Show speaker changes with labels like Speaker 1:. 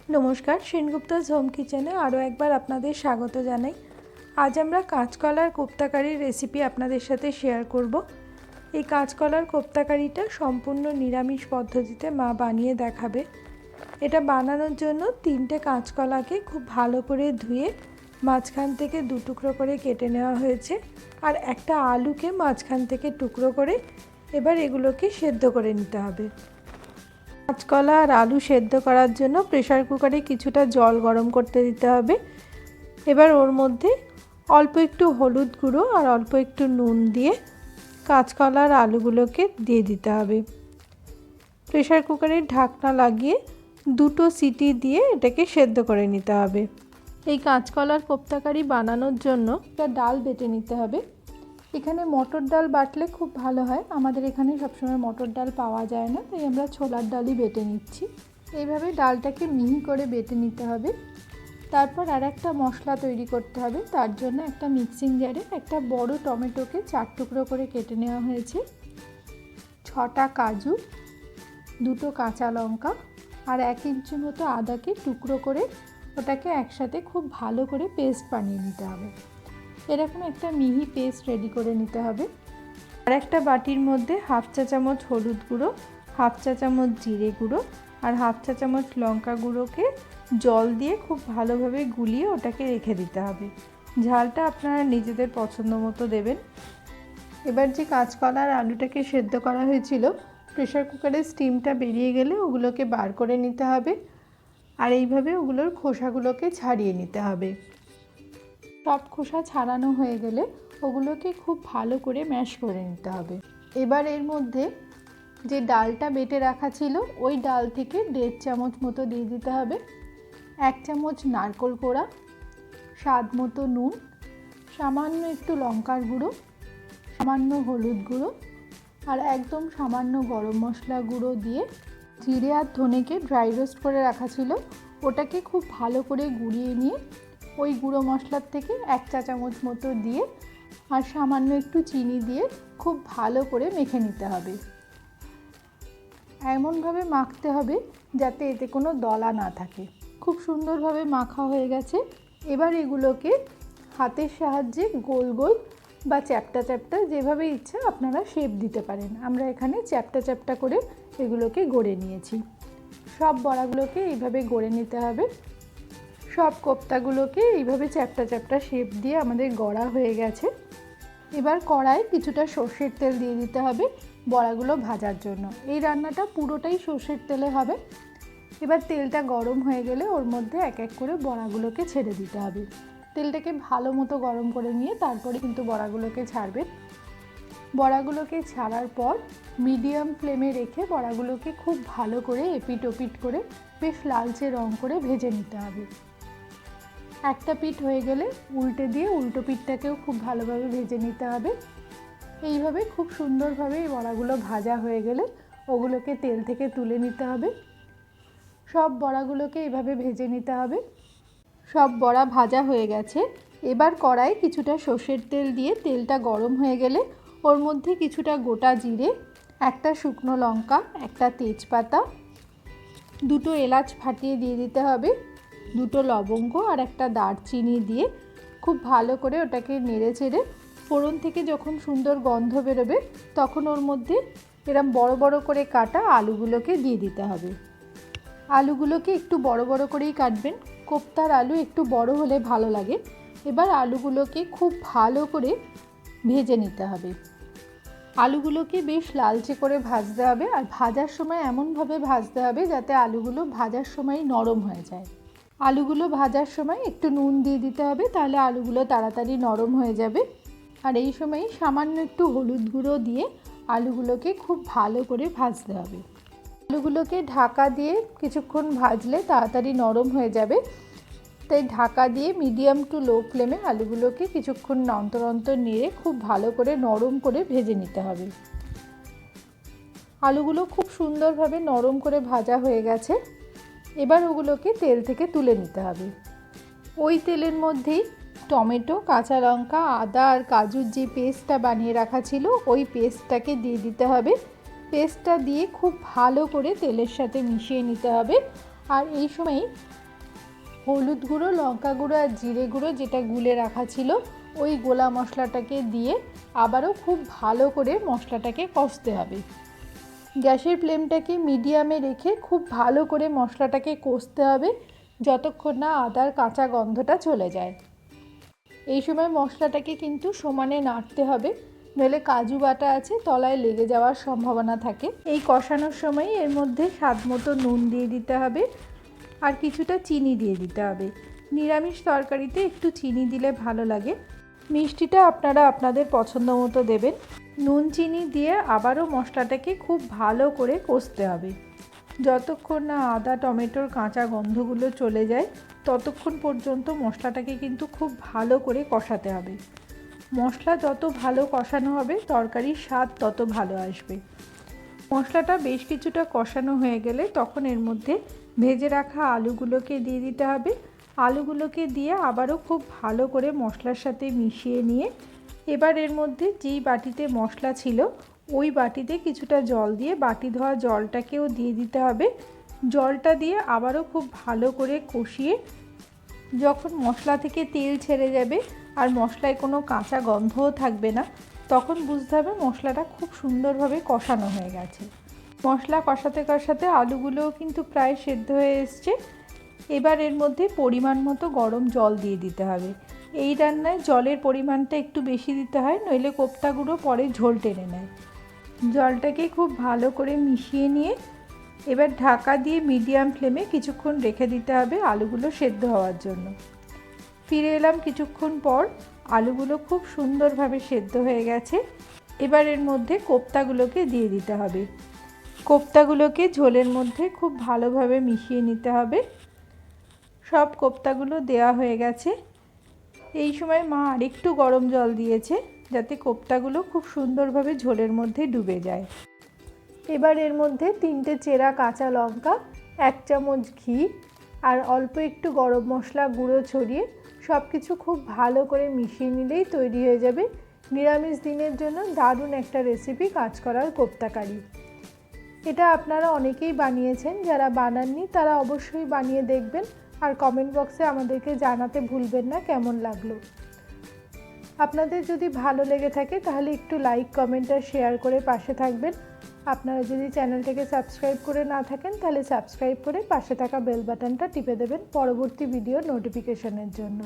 Speaker 1: নমস্কার, সেনগুপ্তাস হোম কিচেনে আরও একবার আপনাদের স্বাগত জানাই। আজ আমরা কাঁচকলার কোপ্তাকারির রেসিপি আপনাদের সাথে শেয়ার করব। এই কাঁচকলার কোপ্তাকারিটা সম্পূর্ণ নিরামিষ পদ্ধতিতে মা বানিয়ে দেখাবে। এটা বানানোর জন্য 3টে কাঁচকলাকে খুব ভালো করে ধুয়ে মাঝখান থেকে 2 টুকরো করে কেটে নেওয়া হয়েছে, আর একটা আলুকে মাঝখান থেকে টুকরো করে এবার এগুলোকে সেদ্ধ করে নিতে হবে। কাঁচকলা আর আলু সেদ্ধ করার জন্য প্রেসার কুকারে কিছুটা জল গরম করতে দিতে হবে। এবার ওর মধ্যে অল্প একটু হলুদ গুঁড়ো আর অল্প একটু নুন দিয়ে কাঁচকলা আর আলুগুলোকে দিয়ে দিতে হবে। প্রেসার কুকারের ঢাকনা লাগিয়ে 2টো সিটি দিয়ে এটাকে সেদ্ধ করে নিতে হবে। এই কাঁচকলার কোপ্তাকারি বানানোর জন্য একটা ডাল বেটে নিতে হবে। এখানে মটর ডাল বাটলে খুব ভালো হয়, আমাদের এখানে সবসময় মটর ডাল পাওয়া যায় না, তাই আমরা ছোলার ডালই বেটে নিচ্ছি। এইভাবে ডালটাকে মিহি করে বেটে নিতে হবে। তারপর আর একটা মশলা তৈরি করতে হবে। তার জন্য একটা মিক্সিং জারে একটা বড় টমেটোকে 4 টুকরো করে কেটে নেওয়া হয়েছে, 6টা কাজু, 2টো কাঁচা লঙ্কা আর 1 ইঞ্চি মতো আদাকে টুকরো করে ওটাকে একসাথে খুব ভালো করে পেস্ট বানিয়ে নিতে হবে। এরকম একটা মিহি পেস্ট রেডি করে নিতে হবে। আর একটা বাটির মধ্যে 1/2 চা চামচ হলুদ গুঁড়ো, 1/2 চা চামচ জিরে গুঁড়ো আর 1/2 চা চামচ লঙ্কা গুঁড়োকে জল দিয়ে খুব ভালোভাবে গুলিয়ে ওটাকে রেখে দিতে হবে। ঝালটা আপনারা নিজেদের পছন্দ মতো দেবেন। এবার যে কাঁচকলা আর আলুটাকে সেদ্ধ করা হয়েছিল, প্রেসার কুকারের স্টিমটা বেরিয়ে গেলে ওগুলোকে বার করে নিতে হবে, আর এইভাবে ওগুলোর খোসাগুলোকে ছাড়িয়ে নিতে হবে। সব খোসা ছাড়ানো হয়ে গেলে ওগুলোকে খুব ভালো করে ম্যাশ করে নিতে হবে। এবার এর মধ্যে যে ডালটা বেটে রাখা ছিল ওই ডাল থেকে 1.5 চামচ মতো দিয়ে দিতে হবে, 1 চামচ নারকেল কোড়া, স্বাদ মতো নুন, সামান্য একটু লঙ্কার গুঁড়ো, সামান্য হলুদ গুঁড়ো আর একদম সামান্য গরম মশলা গুঁড়ো দিয়ে জিরে আর ধনেকে ড্রাই রোস্ট করে রাখা ছিল ওটাকে খুব ভালো করে গুঁড়িয়ে নিয়ে ওই গুঁড়ো মশলার থেকে 1 চা চামচ মতো দিয়ে আর সামান্য একটু চিনি দিয়ে খুব ভালো করে মেখে নিতে হবে। এমনভাবে মাখতে হবে যাতে এতে কোনো দলা না থাকে। খুব সুন্দরভাবে মাখা হয়ে গেছে। এবার এগুলোকে হাতের সাহায্যে গোল গোল বা চ্যাপ্টা চ্যাপ্টা যেভাবে ইচ্ছা আপনারা শেপ দিতে পারেন। আমরা এখানে চ্যাপ্টা চ্যাপ্টা করে এগুলোকে গড়ে নিয়েছি। সব বড়াগুলোকে এইভাবে গড়ে নিতে হবে। সব কোপ্তাগুলোকে এইভাবে চ্যাপ্টা চ্যাপ্টা শেপ দিয়ে আমাদের গড়া হয়ে গেছে। এবার কড়াই কিছুটা সর্ষের তেল দিয়ে দিতে হবে বড়াগুলো ভাজার জন্য। এই রান্নাটা পুরোটাই সর্ষের তেলে হবে। এবার তেলটা গরম হয়ে গেলে ওর মধ্যে এক এক করে বড়াগুলোকে ছেড়ে দিতে হবে। তেলটাকে ভালো মতো গরম করে নিয়ে তারপরে কিন্তু বড়াগুলোকে ছাড়বেন। বড়াগুলোকে ছাড়ার পর মিডিয়াম ফ্লেমে রেখে বড়াগুলোকে খুব ভালো করে এপিট ওপিট করে বেশ লালচে রং করে ভেজে নিতে হবে। একটা পিঠ হয়ে গেলে উল্টে দিয়ে উল্টো পিঠটাকেও খুব ভালোভাবে ভেজে নিতে হবে। এইভাবে খুব সুন্দরভাবে এই বড়াগুলো ভাজা হয়ে গেলে ওগুলোকে তেল থেকে তুলে নিতে হবে। সব বড়াগুলোকে এইভাবে ভেজে নিতে হবে। সব বড়া ভাজা হয়ে গেছে। এবার কড়াই কিছুটা সর্ষের তেল দিয়ে তেলটা গরম হয়ে গেলে ওর মধ্যে কিছুটা গোটা জিরে, একটা শুকনো লঙ্কা, একটা তেজপাতা, 2টো এলাচ ফাটিয়ে দিয়ে দিতে হবে, 2টো লবঙ্গ আর একটা দারচিনি দিয়ে খুব ভালো করে ওটাকে নেড়ে চেড়ে ফোড়ন থেকে যখন সুন্দর গন্ধ বেরোবে তখন ওর মধ্যে এরম বড় বড় করে কাটা আলুগুলোকে দিয়ে দিতে হবে। আলুগুলোকে একটু বড় বড় করেই কাটবেন, কোপ্তার আলু একটু বড় হলে ভালো লাগে। এবার আলুগুলোকে খুব ভালো করে ভেজে নিতে হবে। আলুগুলোকে বেশ লালচে করে ভাজতে হবে, আর ভাজার সময় এমনভাবে ভাজতে হবে যাতে আলুগুলো ভাজার সময় নরম হয়ে যায়। আলুগুলো ভাজার সময় একটু নুন দিয়ে দিতে হবে, তাহলে আলুগুলো তাড়াতাড়ি নরম হয়ে যাবে। আর এই সময় সামান্য একটু হলুদ গুঁড়ো দিয়ে আলুগুলোকে খুব ভালো করে ভাজতে হবে। আলুগুলোকে ঢাকা দিয়ে কিছুক্ষণ ভাজলে তাড়াতাড়ি নরম হয়ে যাবে, তাই ঢাকা দিয়ে মিডিয়াম টু লো ফ্লেমে আলুগুলোকে কিছুক্ষণ অন্তর অন্তর নেড়ে খুব ভালো করে নরম করে ভেজে নিতে হবে। আলুগুলো খুব সুন্দরভাবে নরম করে ভাজা হয়ে গেছে। এবার ওগুলোকে তেল থেকে তুলে নিতে হবে। ওই তেলের মধ্যেই টমেটো, কাঁচা লঙ্কা, আদা আর কাজুর যে পেস্টটা বানিয়ে রাখা ছিল ওই পেস্টটাকে দিয়ে দিতে হবে। পেস্টটা দিয়ে খুব ভালো করে তেলের সাথে মিশিয়ে নিতে হবে, আর এই সময় হলুদ গুঁড়ো, লঙ্কা গুঁড়ো আর জিরে গুঁড়ো যেটা গুলে রাখা ছিল ওই গোলা মশলাটাকে দিয়ে আবারও খুব ভালো করে মশলাটাকে কষতে হবে। গ্যাসের ফ্লেমটাকে মিডিয়ামে রেখে খুব ভালো করে মশলাটাকে কষতে হবে যতক্ষণ না আদার কাঁচা গন্ধটা চলে যায়। এই সময় মশলাটাকে কিন্তু সমানে নাড়তে হবে, নইলে কাজু বাটা আছে তলায় লেগে যাওয়ার সম্ভাবনা থাকে। এই কষানোর সময় এর মধ্যে স্বাদ মতো নুন দিয়ে দিতে হবে আর কিছুটা চিনি দিয়ে দিতে হবে। নিরামিষ তরকারিতে একটু চিনি দিলে ভালো লাগে। মিষ্টিটা আপনারা আপনাদের পছন্দ মতো দেবেন। নুন চিনি দিয়ে আবারও মশলাটাকে খুব ভালো করে কষতে হবে যতক্ষণ না আদা টমেটোর কাঁচা গন্ধগুলো চলে যায় ততক্ষণ পর্যন্ত মশলাটাকে কিন্তু খুব ভালো করে কষাতে হবে। মশলা যত ভালো কষানো হবে তরকারির স্বাদ তত ভালো আসবে। মশলাটা বেশ কিছুটা কষানো হয়ে গেলে তখন এর মধ্যে ভেজে রাখা আলুগুলোকে দিয়ে দিতে হবে। আলুগুলোকে দিয়ে আবারও খুব ভালো করে মশলার সাথে মিশিয়ে নিয়ে এবার এর মধ্যে যেই বাটিতে মশলা ছিল ওই বাটিতে কিছুটা জল দিয়ে বাটি ধোয়া জলটাকেও দিয়ে দিতে হবে। জলটা দিয়ে আবারও খুব ভালো করে কষিয়ে যখন মশলা থেকে তেল ছেড়ে যাবে আর মশলায় কোনো কাঁচা গন্ধও থাকবে না তখন বুঝতে হবে মশলাটা খুব সুন্দরভাবে কষানো হয়ে গেছে। মশলা কষাতে কষাতে আলুগুলোও কিন্তু প্রায় সেদ্ধ হয়ে এসছে। এবার এর মধ্যে পরিমাণ মতো গরম জল দিয়ে দিতে হবে। এই রান্নায় জলের পরিমাণটা একটু বেশি দিতে হয়, নইলে কোপ্তাগুলো পরে ঝোল টেনে নেয়। জলটাকে খুব ভালো করে মিশিয়ে নিয়ে এবার ঢাকা দিয়ে মিডিয়াম ফ্লেমে কিছুক্ষণ রেখে দিতে হবে আলুগুলো সেদ্ধ হওয়ার জন্য। ফিরে এলাম কিছুক্ষণ পর, আলুগুলো খুব সুন্দরভাবে সেদ্ধ হয়ে গেছে। এবার এর মধ্যে কোপ্তাগুলোকে দিয়ে দিতে হবে। কোপ্তাগুলোকে ঝোলের মধ্যে খুব ভালোভাবে মিশিয়ে নিতে হবে। সব কোপ্তাগুলো দেওয়া হয়ে গেছে। এই সময় মা আরেকটু গরম জল দিয়েছে যাতে কোপ্তাগুলো খুব সুন্দরভাবে ঝোলের মধ্যে ডুবে যায়। এবার এর মধ্যে 3টে চেরা কাঁচা লঙ্কা, 1 চামচ ঘি আর অল্প একটু গরম মশলা গুঁড়ো ছড়িয়ে সব কিছু খুব ভালো করে মিশিয়ে নিলেই তৈরি হয়ে যাবে নিরামিষ দিনের জন্য দারুণ একটা রেসিপি কাঁচকলার কোপ্তা কারি। এটা আপনারা অনেকেই বানিয়েছেন, যারা বানাননি তারা অবশ্যই বানিয়ে দেখবেন আর কমেন্ট বক্সে আমাদেরকে জানাতে ভুলবেন না কেমন লাগলো। আপনাদের যদি ভালো লেগে থাকে তাহলে একটু লাইক কমেন্ট আর শেয়ার করে পাশে থাকবেন। আপনারা যদি চ্যানেলটাকে সাবস্ক্রাইব করে না থাকেন তাহলে সাবস্ক্রাইব করে পাশে থাকা বেল বাটনটা টিপে দেবেন পরবর্তী ভিডিও নোটিফিকেশনের জন্য।